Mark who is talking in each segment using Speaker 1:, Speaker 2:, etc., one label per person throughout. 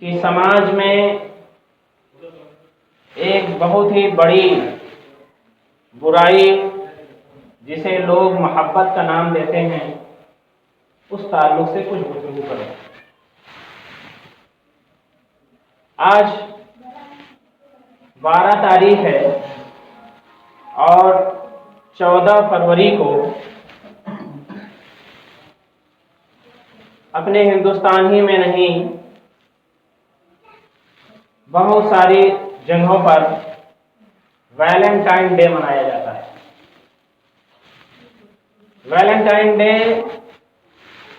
Speaker 1: کہ سماج میں ایک بہت ہی بڑی برائی جسے لوگ محبت کا نام دیتے ہیں، اس تعلق سے کچھ گفتگو کریں۔ آج 12 تاریخ ہے اور 14 فروری کو اپنے ہندوستان ہی میں نہیں، بہت ساری جگہوں پر ویلنٹائن ڈے منایا جاتا ہے۔ ویلنٹائن ڈے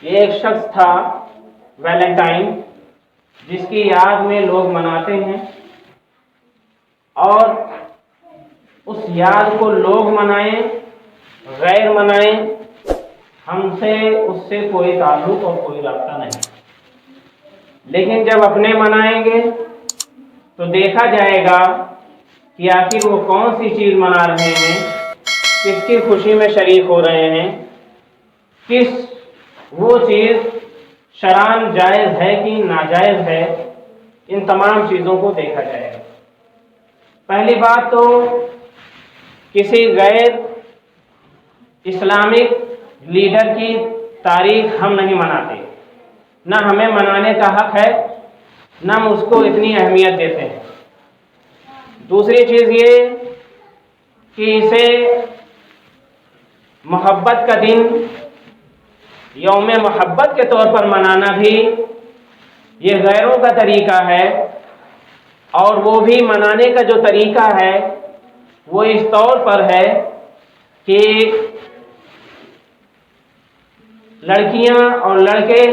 Speaker 1: یہ ایک شخص تھا، ویلنٹائن، جس کی یاد میں لوگ مناتے ہیں، اور اس یاد کو لوگ منائیں غیر منائیں، ہم سے اس سے کوئی تعلق اور کوئی رابطہ نہیں۔ لیکن جب اپنے منائیں گے تو دیکھا جائے گا کہ آخر وہ کون سی چیز منا رہے ہیں، کس کی خوشی میں شریک ہو رہے ہیں، کس وہ چیز شرعاً جائز ہے کہ ناجائز ہے، ان تمام چیزوں کو دیکھا جائے گا۔ پہلی بات تو کسی غیر اسلامک لیڈر کی تاریخ ہم نہیں مناتے، نہ ہمیں منانے کا حق ہے، نہ ہم اس کو اتنی اہمیت دیتے ہیں۔ دوسری چیز یہ کہ اسے محبت کا دن، یوم محبت کے طور پر منانا بھی یہ غیروں کا طریقہ ہے، اور وہ بھی منانے کا جو طریقہ ہے وہ اس طور پر ہے کہ لڑکیاں اور لڑکے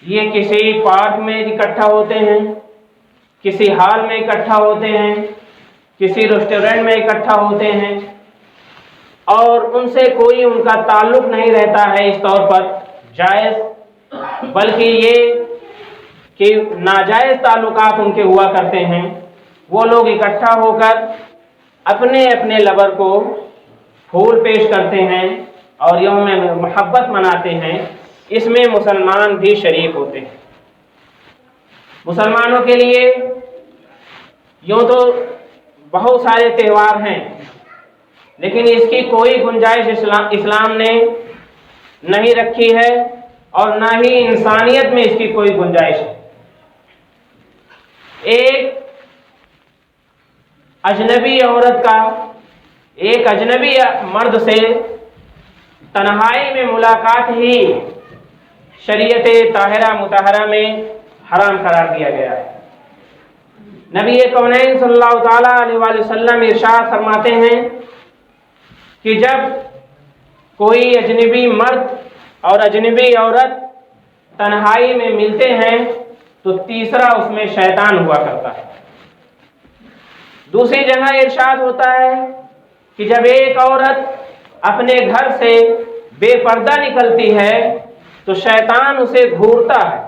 Speaker 1: یہ کسی پارک میں اکٹھا ہوتے ہیں، کسی ہال میں اکٹھا ہوتے ہیں، کسی ریسٹورینٹ میں اکٹھا ہوتے ہیں، اور ان سے کوئی ان کا تعلق نہیں رہتا ہے اس طور پر جائز، بلکہ یہ کہ ناجائز تعلقات ان کے ہوا کرتے ہیں۔ وہ لوگ اکٹھا ہو کر اپنے اپنے لور کو پھول پیش کرتے ہیں اور یوم محبت مناتے ہیں۔ اس میں مسلمان بھی شریک ہوتے ہیں۔ مسلمانوں کے لیے یوں تو بہت سارے تہوار ہیں، لیکن اس کی کوئی گنجائش اسلام نے نہیں رکھی ہے، اور نہ ہی انسانیت میں اس کی کوئی گنجائش ہے۔ ایک اجنبی عورت کا ایک اجنبی مرد سے تنہائی میں ملاقات ہی شریعت طاہرہ مطہرہ میں حرام قرار دیا گیا ہے۔ نبی کونین صلی اللہ تعالیٰ علیہ وآلہ وسلم ارشاد فرماتے ہیں کہ جب کوئی اجنبی مرد اور اجنبی عورت تنہائی میں ملتے ہیں تو تیسرا اس میں شیطان ہوا کرتا ہے۔ دوسری جگہ ارشاد ہوتا ہے کہ جب ایک عورت اپنے گھر سے بے پردہ نکلتی ہے تو شیطان اسے گھورتا ہے۔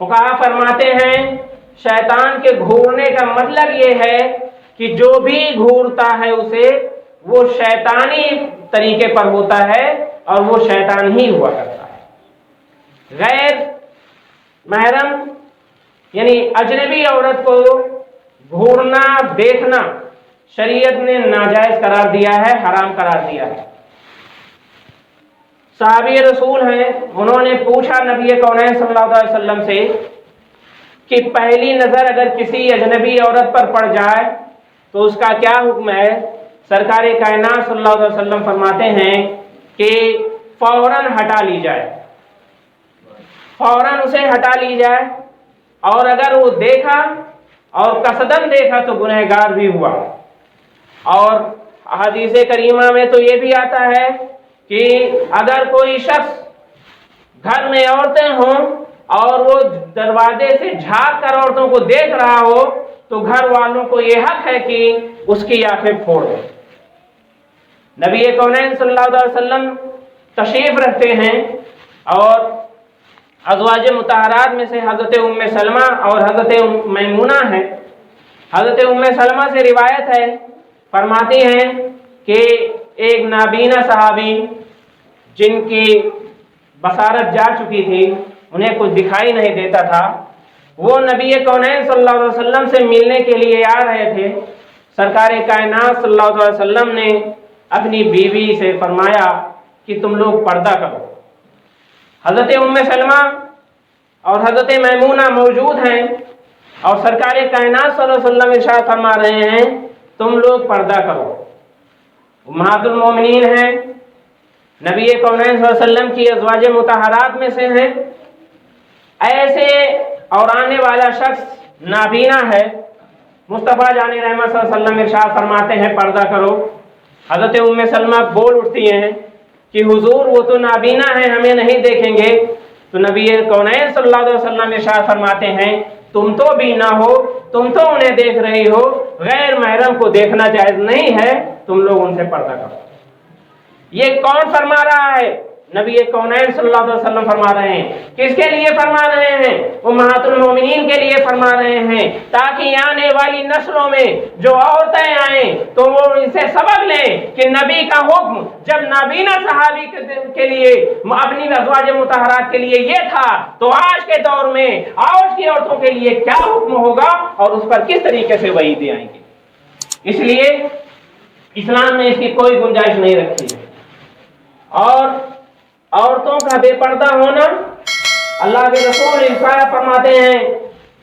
Speaker 1: فقہا فرماتے ہیں شیطان کے گھورنے کا مطلب یہ ہے کہ جو بھی گھورتا ہے اسے، وہ شیطانی طریقے پر ہوتا ہے اور وہ شیطان ہی ہوا کرتا ہے۔ غیر محرم یعنی اجنبی عورت کو گھورنا، دیکھنا شریعت نے ناجائز قرار دیا ہے، حرام قرار دیا ہے۔ صحابی رسول ہیں، انہوں نے پوچھا نبی کونین صلی اللہ علیہ وسلم سے کہ پہلی نظر اگر کسی اجنبی عورت پر پڑ جائے تو اس کا کیا حکم ہے؟ سرکار کائنات صلی اللہ علیہ وسلم فرماتے ہیں کہ فوراً ہٹا لی جائے، فوراً اسے ہٹا لی جائے، اور اگر وہ دیکھا اور قصدن دیکھا تو گنہگار بھی ہوا۔ اور حدیث کریمہ میں تو یہ بھی آتا ہے کہ اگر کوئی شخص گھر میں عورتیں ہوں اور وہ دروازے سے جھانک کر عورتوں کو دیکھ رہا ہو تو گھر والوں کو یہ حق ہے کہ اس کی آنکھیں پھوڑ دیں۔ نبی کونین صلی اللہ علیہ وسلم تشریف رکھتے ہیں، اور ازواج مطہرات میں سے حضرت ام سلمہ اور حضرت میمونہ ہیں۔ حضرت ام سلمہ سے روایت ہے، فرماتی ہیں کہ ایک نابینا صحابی جن کی بصارت جا چکی تھی، انہیں کچھ دکھائی نہیں دیتا تھا، وہ نبی کونین صلی اللہ علیہ وسلم سے ملنے کے لیے آ رہے تھے۔ سرکار کائنات صلی اللہ علیہ وسلم نے اپنی بیوی سے فرمایا کہ تم لوگ پردہ کرو۔ حضرت ام سلمہ اور حضرت میمونہ موجود ہیں اور سرکار کائنات صلی اللہ علیہ وسلم ارشاد فرما رہے ہیں تم لوگ پردہ کرو۔ امہات المومنین ہیں، نبی کونین صلی اللہ علیہ وسلم کی ازواج مطہرات میں سے ہیں۔ ایسے اور آنے والا شخص نابینا ہے، مصطفیٰ جان رحمت صلی اللہ علیہ وسلم ارشاد فرماتے ہیں پردہ کرو۔ حضرت ام سلمہ بول اٹھتی ہیں کہ حضور وہ تو نابینا ہیں، ہمیں نہیں دیکھیں گے۔ تو نبی کونین صلی اللہ علیہ وسلم ارشاد فرماتے ہیں تم تو بینا ہو، تم تو انہیں دیکھ رہی ہو، غیر محرم کو دیکھنا جائز نہیں ہے، تم لوگ ان سے پردہ کرو۔ یہ کون فرما رہا ہے؟ نبی کونین صلی اللہ علیہ وسلم فرما رہے ہیں۔ کس کے لیے فرما رہے ہیں؟ امہات المومنین کے لیے فرما رہے ہیں، تاکہ آنے والی نسلوں میں جو عورتیں آئیں تو وہ ان سے سبق لیں کہ نبی کا حکم جب نابینا صحابی کے لیے اپنی ازواج مطہرات کے لیے یہ تھا تو آج کے دور میں آج کی عورتوں کے لیے کیا حکم ہوگا اور اس پر کس طریقے سے وعیدیں آئیں گی۔ اس لیے اسلام نے اس کی کوئی گنجائش نہیں رکھی ہے۔ اور عورتوں کا بے پردہ ہونا، اللہ کے رسول ارشاد فرماتے ہیں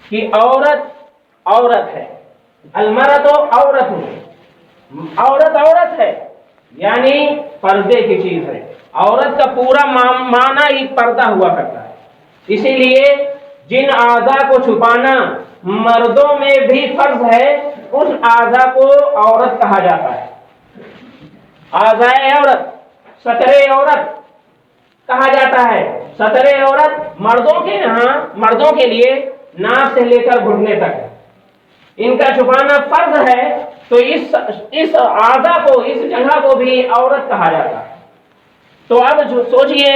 Speaker 1: کہ عورت ہے، المرأۃ عورت عورت ہے، یعنی پردے کی چیز ہے۔ عورت کا پورا معنی ہی پردہ ہوا کرتا ہے۔ اسی لیے جن اعضاء کو چھپانا مردوں میں بھی فرض ہے اس اعضاء کو عورت کہا جاتا ہے۔ اعضاء عورت، ستر عورت کہا جاتا ہے۔ ستر عورت مردوں کے لیے ناک سے لے کر گھٹنے تک ہے، ان کا چھپانا فرض ہے، تو اس اعضاء کو، اس جگہ کو بھی عورت کہا جاتا ہے۔ تو اب سوچئے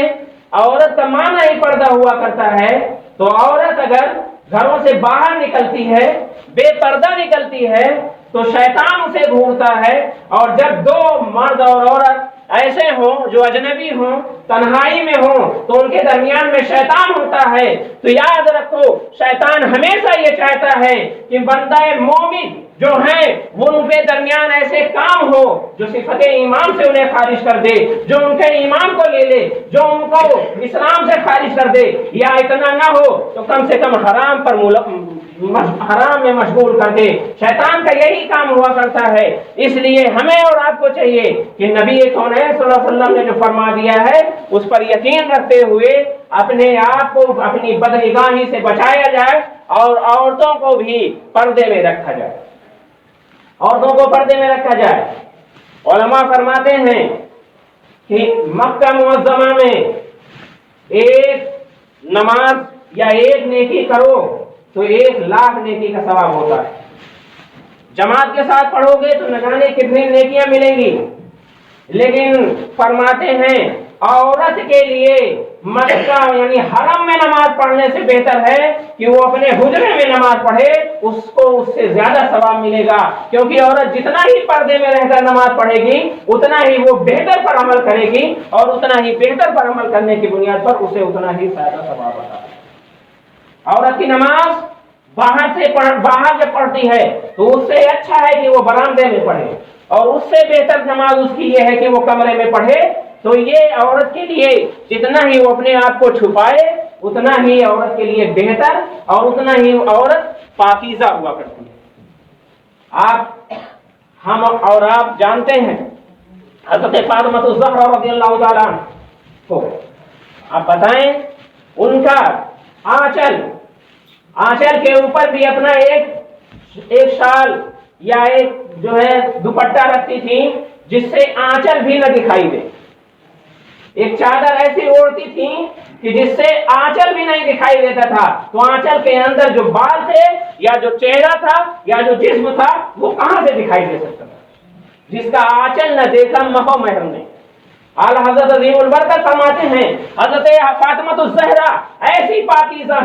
Speaker 1: عورت کا معنی ہی پردہ ہوا کرتا ہے، تو عورت اگر گھروں سے باہر نکلتی ہے، بے پردہ نکلتی ہے تو شیطان اسے گھورتا ہے، اور جب دو مرد اور عورت ایسے ہوں جو اجنبی ہوں، تنہائی میں ہوں، تو ان کے درمیان میں شیطان ہوتا ہے۔ تو یاد رکھو شیطان ہمیشہ یہ چاہتا ہے کہ بندہ مومن جو ہیں وہ ان کے درمیان ایسے کام ہو جو صفت ایمان سے انہیں خارج کر دے، جو ان کے ایمان کو لے لے، جو ان کو اسلام سے خارج کر دے، یا اتنا نہ ہو تو کم سے کم حرام میں مشغول کر دے۔ شیطان کا یہی کام ہوا کرتا ہے۔ اس لیے ہمیں اور آپ کو چاہیے کہ نبی کونین صلی اللہ علیہ وسلم نے جو فرما دیا ہے اس پر یقین رکھتے ہوئے اپنے آپ کو اپنی بدنگاہی سے بچایا جائے اور عورتوں کو بھی پردے میں رکھا جائے، عورتوں کو پردے میں رکھا جائے۔ علماء فرماتے ہیں کہ مکہ معظمہ میں ایک نماز یا ایک نیکی کرو تو 1,00,000 نیکی کا ثواب ہوتا ہے۔ جماعت کے ساتھ پڑھو گے تو نہ جانے کتنی نیکیاں ملیں گی، لیکن فرماتے ہیں عورت کے لیے مکہ یعنی حرم میں نماز پڑھنے سے بہتر ہے کہ وہ اپنے حجرے میں نماز پڑھے، اس کو اس سے زیادہ ثواب ملے گا، کیونکہ عورت جتنا ہی پردے میں رہ کر نماز پڑھے گی اتنا ہی وہ بہتر پر عمل کرے گی، اور اتنا ہی بہتر پر عمل کرنے کی بنیاد پر اسے اتنا ہی زیادہ ثواب ہوتا ہے۔ عورت کی نماز باہر جب پڑھتی ہے تو اس سے اچھا ہے کہ وہ برآمدے میں پڑھے، اور اس سے بہتر نماز اس کی یہ ہے کہ وہ کمرے میں پڑھے۔ تو یہ عورت کے لیے جتنا ہی وہ اپنے آپ کو چھپائے اتنا ہی عورت کے لیے بہتر، اور اتنا ہی عورت پاکیزہ ہوا کرتی ہے۔ ہم اور آپ جانتے ہیں حضرت فاطمہ الزہرا رضی اللہ تعالیٰ عنہ کو، آپ بتائیں ان کا آنچل کے اوپر بھی اپنا ایک شال یا ایک جو ہے دوپٹہ رکھتی تھی جس سے آنچل بھی نہ دکھائی دے، ایک چادر ایسی اوڑھتی تھی کہ جس سے آنچل بھی نہیں دکھائی دیتا تھا، تو آنچل کے اندر جو بال تھے یا جو چہرہ تھا یا جو جسم تھا وہ کہاں سے دکھائی دے سکتا تھا؟ جس کا آنچل نہ دیکھا محو محرم نہیں۔ اعلیٰ حضرت عظیم البرکت فرماتے ہیں حضرت فاطمہ الزہرا ایسی پاکیزہ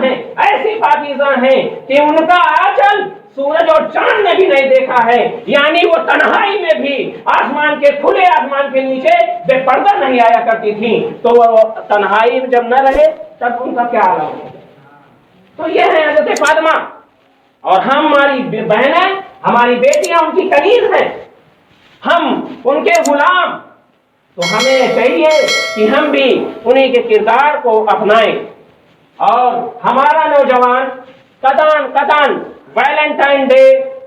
Speaker 1: ہیں کہ ان کا آنچل سورج اور چاند نے بھی نہیں دیکھا ہے، یعنی وہ تنہائی میں بھی آسمان کے کھلے آسمان کے نیچے بے پردہ نہیں آیا کرتی تھی، تو وہ تنہائی جب نہ رہے تب ان کا کیا حال ہوگا؟ تو یہ ہے حضرت فاطمہ، اور ہماری بہنیں، ہماری بیٹیاں ان کی کنیز ہیں، ہم ان کے غلام، تو ہمیں چاہیے کہ ہم بھی انہیں کے کردار کو اپنائیں، اور ہمارا نوجوان قطعاً ویلنٹائن ڈے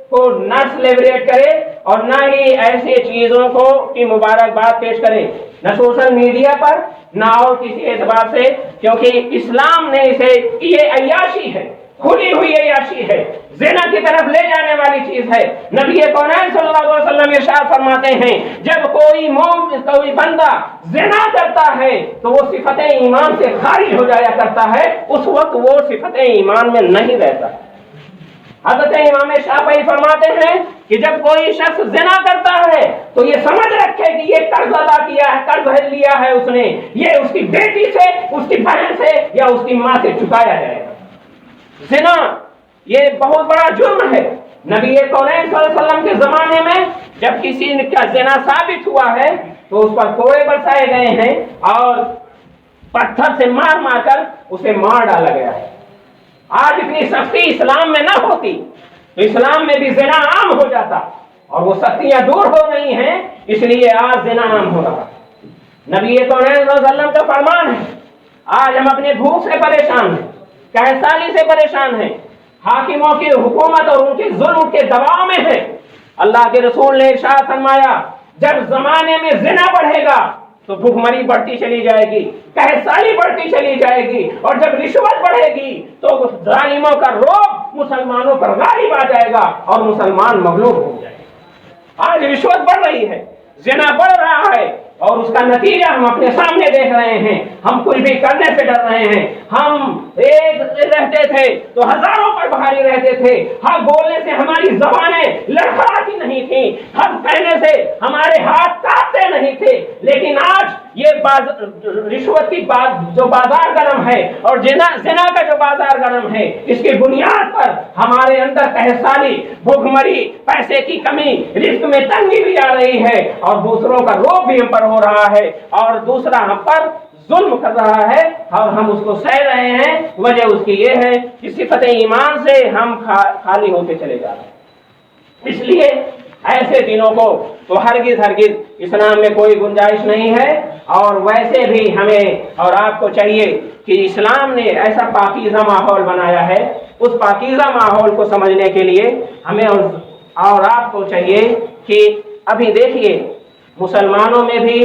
Speaker 1: کو نہ سیلیبریٹ کرے اور نہ ہی ایسے چیزوں کو کی مبارکباد پیش کرے، نہ سوشل میڈیا پر نہ اور کسی اعتبار سے، کیونکہ اسلام نے اسے، یہ عیاشی ہے، کھلی ہوئی عیاشی ہے، زنا کی طرف لے جانے والی چیز ہے۔ نبی کونین صلی اللہ علیہ وسلم ارشاد فرماتے ہیں جب کوئی بندہ زنا کرتا ہے تو وہ صفت ایمان سے خارج ہو جایا کرتا ہے، اس وقت وہ صفت ایمان میں نہیں رہتا۔ حضرت امام شافعی فرماتے ہیں کہ جب کوئی شخص زنا کرتا ہے تو یہ سمجھ رکھے کہ یہ قرض ادا کیا ہے، قرض لیا ہے اس نے، یہ اس کی بیٹی سے، اس کی بہن سے یا اس کی ماں سے چکایا جائے گا۔ زنا یہ بہت بڑا جرم ہے۔ نبی کونین صلی اللہ علیہ وسلم کے زمانے میں جب کسی کا زنا ثابت ہوا ہے تو اس پر کوڑے برسائے گئے ہیں اور پتھر سے مار مار کر اسے مار ڈالا گیا ہے۔ آج اتنی سختی اسلام میں نہ ہوتی تو اسلام میں بھی زنا عام ہو جاتا، اور وہ سختیاں دور ہو گئی ہیں، اس لیے آج زنا عام ہو رہا۔ نبی کونین صلی اللہ علیہ وسلم کا فرمان ہے، آج ہم اپنے بھوک سے پریشان ہیں، قحط سے پریشان ہیں، حاکموں کی حکومت اور ان کے ظلم کے دباؤ میں ہیں۔ اللہ کے رسول نے ارشاد فرمایا جب زمانے میں زنا بڑھے گا تو بھوک مری بڑھتی چلی جائے گی، قحط بڑھتی چلی جائے گی، اور جب رشوت بڑھے گی تو ظالموں کا رعب مسلمانوں پر غالب آ جائے گا اور مسلمان مغلوب ہو جائے گا۔ آج رشوت بڑھ رہی ہے، زنا بڑھ رہا ہے، اور اس کا نتیجہ ہم اپنے سامنے دیکھ رہے ہیں۔ ہم کچھ بھی کرنے سے ڈر رہے ہیں۔ ہم ایک رہتے تھے تو ہزاروں پر بھاری رہتے تھے، ہر بولنے سے ہماری زبانیں لڑکھڑاتی نہیں تھیں، ہر کہنے سے ہمارے ہاتھ کانپتے نہیں تھے، لیکن آج یہ رشوت کی جو بازار گرم ہے اور زنا کا جو بازار گرم ہے، اس کی بنیاد پر ہمارے اندر قحط سالی، بھوک مری، پیسے کی کمی، رزق میں تنگی بھی آ رہی ہے، اور دوسروں کا روب بھی ہم پر ہو رہا ہے، اور دوسرا ہم پر ظلم کر رہا ہے اور ہم اس کو سہ رہے ہیں۔ وجہ اس کی یہ ہے کہ صفت ایمان سے ہم خالی ہوتے چلے جا رہے ہیں۔ اس لیے ایسے دنوں کو تو ہرگز اسلام میں کوئی گنجائش نہیں ہے، اور ویسے بھی ہمیں اور آپ کو چاہیے کہ اسلام نے ایسا پاکیزہ ماحول بنایا ہے، اس پاکیزہ ماحول کو سمجھنے کے لیے ہمیں اور آپ کو چاہیے کہ ابھی دیکھیے مسلمانوں میں بھی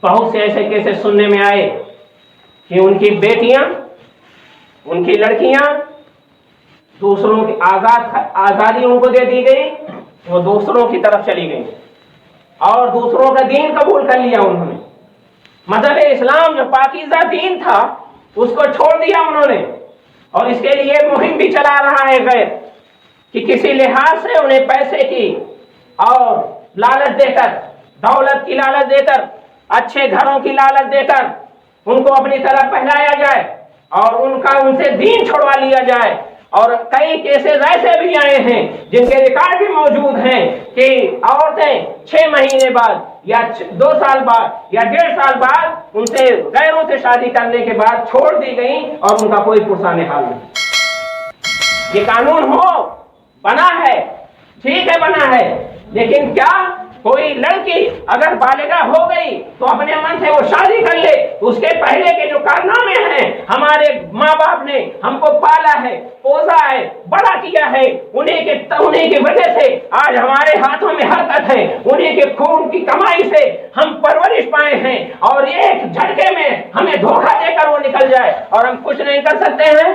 Speaker 1: بہت سے ایسے کیسز سننے میں آئے کہ ان کی بیٹیاں، ان کی لڑکیاں دوسروں کی آزادی ان کو دے دی گئی، وہ دوسروں کی طرف چلی گئی اور دوسروں کا دین قبول کر لیا انہوں نے۔ مذہب اسلام جو پاکیزہ دین تھا اس کو چھوڑ دیا انہوں نے، اور اس کے لیے مہم بھی چلا رہا ہے غیر کہ کسی لحاظ سے انہیں پیسے کی اور لالچ دے کر، دولت کی لالچ دے کر، اچھے گھروں کی لالچ دے کر ان کو اپنی طرف پہلایا جائے اور ان سے دین چھڑوا لیا جائے۔ اور کئی کیسز ایسے بھی آئے ہیں جن کے ریکارڈ بھی موجود ہیں کہ عورتیں 6 مہینے بعد یا 2 سال بعد یا 1.5 سال بعد ان سے غیروں سے شادی کرنے کے بعد چھوڑ دی گئیں اور ان کا کوئی پرسان حال نہیں۔ یہ قانون بنا ہے، ٹھیک ہے بنا ہے، لیکن کیا کوئی لڑکی اگر بالغہ ہو گئی تو اپنے من سے وہ شادی کر لے؟ اس کے پہلے کے جو کارنامے ہیں، ہمارے ماں باپ نے ہم کو پالا ہے، پوسا ہے، بڑا کیا ہے، انہیں کی وجہ سے آج ہمارے ہاتھوں میں حرکت ہے، انہیں کے خون کی کمائی سے ہم پرورش پائے ہیں، اور ایک جھٹکے میں ہمیں دھوکہ دے کر وہ نکل جائے اور ہم کچھ نہیں کر سکتے ہیں۔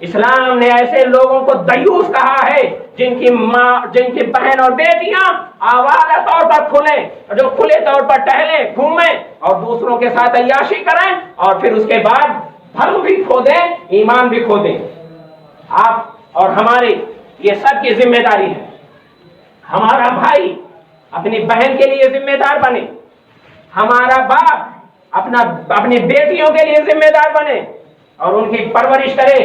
Speaker 1: اسلام نے ایسے لوگوں کو دیوس کہا ہے جن کی ماں، جن کی بہن اور بیٹیاں آوارہ طور پر کھلے طور پر ٹہلیں، گھومیں اور دوسروں کے ساتھ عیاشی کریں، اور پھر اس کے بعد دھرم بھی کھو دیں، ایمان بھی کھو دیں۔ آپ اور ہماری یہ سب کی ذمہ داری ہے۔ ہمارا بھائی اپنی بہن کے لیے ذمہ دار بنے، ہمارا باپ اپنی بیٹیوں کے لیے ذمہ دار بنے اور ان کی پرورش کرے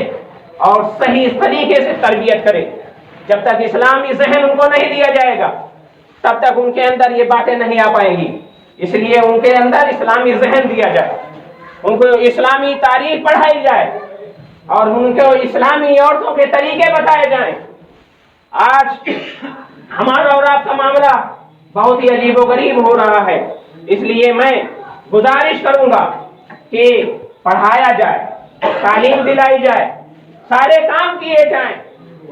Speaker 1: اور صحیح طریقے سے تربیت کرے۔ جب تک اسلامی ذہن ان کو نہیں دیا جائے گا تب تک ان کے اندر یہ باتیں نہیں آ پائیں گی۔ اس لیے ان کے اندر اسلامی ذہن دیا جائے، ان کو اسلامی تاریخ پڑھائی جائے، اور ان کو اسلامی عورتوں کے طریقے بتائے جائیں۔ آج ہمارا اور آپ کا معاملہ بہت ہی عجیب و غریب ہو رہا ہے، اس لیے میں گزارش کروں گا کہ پڑھایا جائے، تعلیم دلائی جائے، سارے کام کیے جائیں،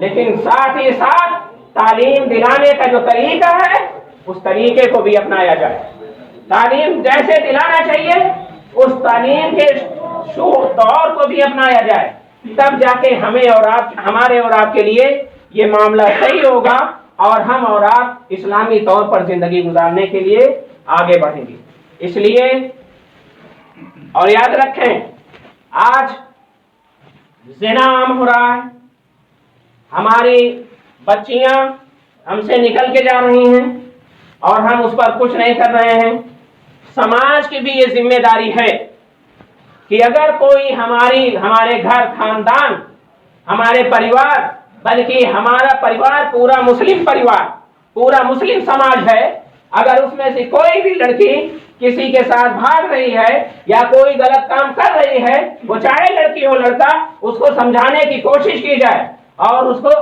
Speaker 1: لیکن ساتھ ہی ساتھ تعلیم دلانے کا جو طریقہ ہے اس طریقے کو بھی اپنایا جائے۔ تعلیم جیسے دلانا چاہیے اس تعلیم کے طور کو بھی اپنایا جائے، تب جا کے ہمیں اور آپ، ہمارے اور آپ کے لیے یہ معاملہ صحیح ہوگا اور ہم اور آپ اسلامی طور پر زندگی گزارنے کے لیے آگے بڑھیں گے۔ اس لیے اور یاد رکھیں، آج زنا عام ہو رہا ہے، ہماری بچیاں ہم سے نکل کے جا رہی ہیں اور ہم اس پر کچھ نہیں کر رہے ہیں۔ سماج کی بھی یہ ذمہ داری ہے کہ اگر کوئی ہمارے گھر، خاندان، ہمارے پریوار، بلکہ ہمارا پریوار پورا مسلم پریوار، پورا مسلم سماج ہے، اگر اس میں سے کوئی بھی لڑکی کسی کے ساتھ بھاگ رہی ہے یا کوئی غلط کام کر رہی ہے، وہ چاہے لڑکی ہو لڑکا، اس کو سمجھانے کی کوشش کی جائے اور اس کو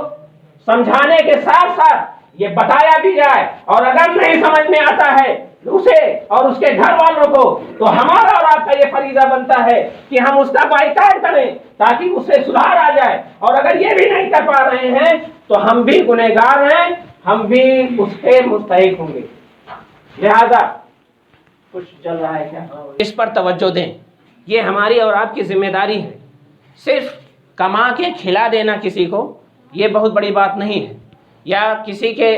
Speaker 1: سمجھانے کے ساتھ ساتھ یہ بتایا بھی جائے، اور اگر نہیں سمجھ میں آتا ہے اسے اور اس کے گھر والوں کو، تو ہمارا اور آپ کا یہ فریضہ بنتا ہے کہ ہم اس کا بائیکاٹ کریں تاکہ اس سے سدھار آ جائے، اور اگر یہ بھی نہیں کر پا رہے ہیں تو ہم بھی گنہگار ہیں، ہم بھی اس کے مستحق ہوں گے۔ لہذا کچھ چل رہا ہے کیا؟ اس پر توجہ دیں، یہ ہماری اور آپ کی ذمہ داری ہے۔ صرف کما کے کھلا دینا کسی کو یہ بہت بڑی بات نہیں ہے، یا کسی کے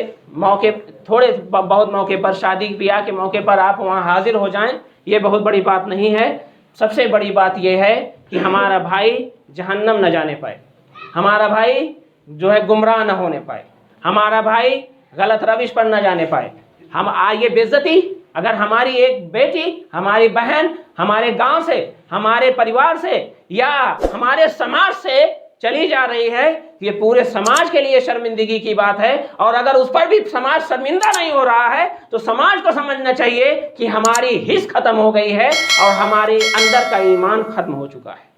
Speaker 1: موقع، تھوڑے بہت موقع پر، شادی بیاہ کے موقع پر آپ وہاں حاضر ہو جائیں، یہ بہت بڑی بات نہیں ہے۔ سب سے بڑی بات یہ ہے کہ ہمارا بھائی جہنم نہ جانے پائے، ہمارا بھائی جو ہے گمراہ نہ ہونے پائے، ہمارا بھائی غلط روش پر نہ جانے پائے۔ ہم یہ بے عزتی اگر ہماری ایک بیٹی، ہماری بہن ہمارے گاؤں سے، ہمارے پریوار سے یا ہمارے سماج سے چلی جا رہی ہے، یہ پورے سماج کے لیے شرمندگی کی بات ہے، اور اگر اس پر بھی سماج شرمندہ نہیں ہو رہا ہے تو سماج کو سمجھنا چاہیے کہ ہماری حس ختم ہو گئی ہے اور ہمارے اندر کا ایمان ختم ہو چکا ہے۔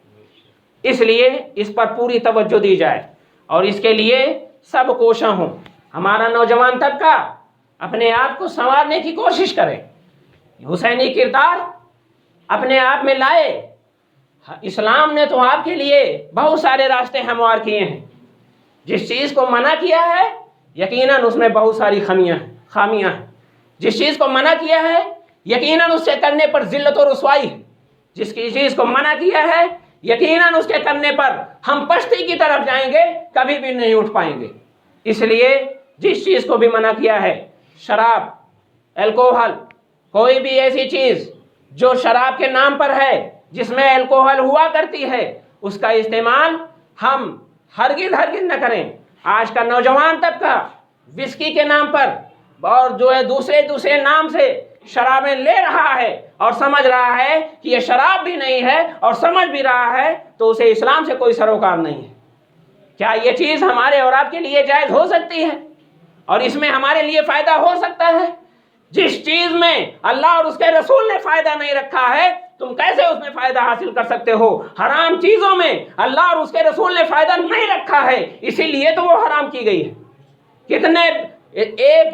Speaker 1: اس لیے اس پر پوری توجہ دی جائے اور اس کے لیے سب کوشاں ہوں۔ ہمارا نوجوان طبقہ اپنے آپ کو سنوارنے کی کوشش کرے، حسینی کردار اپنے آپ میں لائے۔ اسلام نے تو آپ کے لیے بہت سارے راستے ہموار کیے ہیں، جس چیز کو منع کیا ہے یقیناً اس میں بہت ساری خامیاں ہیں، جس چیز کو منع کیا ہے یقیناً اس سے کرنے پر ذلت و رسوائی ہے، جس کی چیز کو منع کیا ہے یقیناً اس کے کرنے پر ہم پستی کی طرف جائیں گے، کبھی بھی نہیں اٹھ پائیں گے۔ اس لیے جس چیز کو بھی منع کیا ہے، شراب، الکوہل، کوئی بھی ایسی چیز جو شراب کے نام پر ہے، جس میں الکوہل ہوا کرتی ہے، اس کا استعمال ہم ہرگز نہ کریں۔ آج کا نوجوان طبقہ وسکی کے نام پر اور جو ہے دوسرے نام سے شرابیں لے رہا ہے اور سمجھ رہا ہے کہ یہ شراب بھی نہیں ہے، اور سمجھ بھی رہا ہے تو اسے اسلام سے کوئی سروکار نہیں ہے۔ کیا یہ چیز ہمارے اور آپ کے لیے جائز ہو سکتی ہے اور اس میں ہمارے لیے فائدہ ہو سکتا ہے؟ جس چیز میں اللہ اور اس کے رسول نے فائدہ نہیں رکھا ہے، تم کیسے اس میں فائدہ حاصل کر سکتے ہو؟ حرام چیزوں میں اللہ اور اس کے رسول نے فائدہ نہیں رکھا ہے، اسی لیے تو وہ حرام کی گئی ہے۔ ایک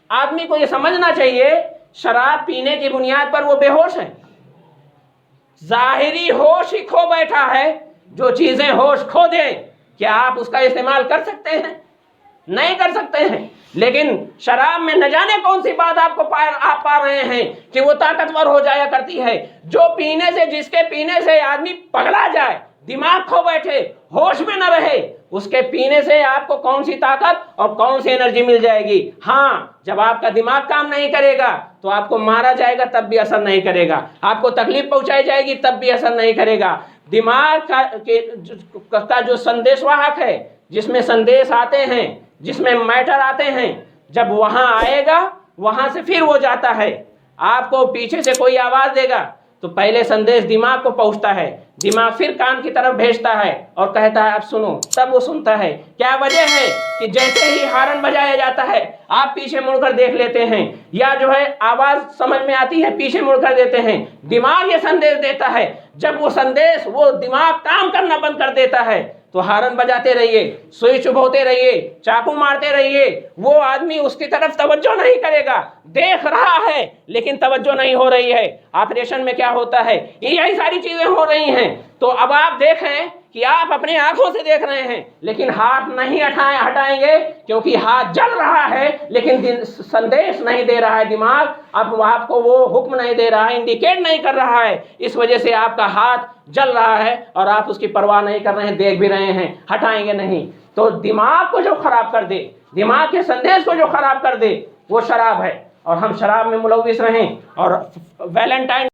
Speaker 1: آدمی کو یہ سمجھنا چاہیے، شراب پینے کی بنیاد پر وہ بے ہوش ہے، ظاہری ہوش ہی کھو بیٹھا ہے۔ جو چیزیں ہوش کھو دیں، کیا آپ اس کا استعمال کر سکتے ہیں؟ نہیں کر سکتے ہیں۔ لیکن شراب میں نہ جانے کون سی بات آپ پا رہے ہیں کہ وہ طاقتور ہو جایا کرتی ہے، جو پینے سے، جس کے پینے سے آدمی پگلا جائے، دماغ کھو بیٹھے، ہوش میں نہ رہے، اس کے پینے سے آپ کو کون سی طاقت اور کون سی انرجی مل جائے گی؟ ہاں، جب آپ کا دماغ کام نہیں کرے گا تو آپ کو مارا جائے گا تب بھی اثر نہیں کرے گا، آپ کو تکلیف پہنچائی جائے گی تب بھی اثر نہیں کرے گا۔ دماغ کا جو سندیش واہک ہے، جس میں سندیش آتے ہیں، جس میں میٹر آتے ہیں، جب وہاں آئے گا وہاں سے پھر وہ جاتا ہے۔ آپ کو پیچھے سے کوئی آواز دے گا تو پہلے سندیش دماغ کو پہنچتا ہے، دماغ پھر کان کی طرف بھیجتا ہے اور کہتا ہے اب سنو، تب وہ سنتا ہے۔ کیا وجہ ہے کہ جیسے ہی ہارن بجایا جاتا ہے آپ پیچھے مڑ کر دیکھ لیتے ہیں، یا جو ہے آواز سمجھ میں آتی ہے پیچھے مڑ کر دیتے ہیں، دماغ یہ سندیش دیتا ہے۔ جب وہ دماغ کام کرنا بند کر دیتا ہے تو ہارن بجاتے رہیے، سوئچ چبھوتے رہیے، چاقو مارتے رہیے، وہ آدمی اس کی طرف توجہ نہیں کرے گا، دیکھ رہا ہے لیکن توجہ نہیں ہو رہی ہے۔ آپریشن میں کیا ہوتا ہے، یہی ساری چیزیں ہو رہی ہیں۔ تو اب آپ دیکھیں کہ آپ اپنے آنکھوں سے دیکھ رہے ہیں لیکن ہاتھ نہیں ہٹائیں گے، کیونکہ ہاتھ جل رہا ہے لیکن سندیش نہیں دے رہا ہے دماغ، اب آپ کو وہ حکم نہیں دے رہا ہے، انڈیکیٹ نہیں کر رہا ہے، اس وجہ سے آپ کا ہاتھ جل رہا ہے اور آپ اس کی پرواہ نہیں کر رہے ہیں، دیکھ بھی رہے ہیں، ہٹائیں گے نہیں۔ تو دماغ کو جو خراب کر دے، دماغ کے سندیش کو جو خراب کر دے وہ شراب ہے، اور ہم شراب میں ملوث رہیں۔ اور ویلنٹائن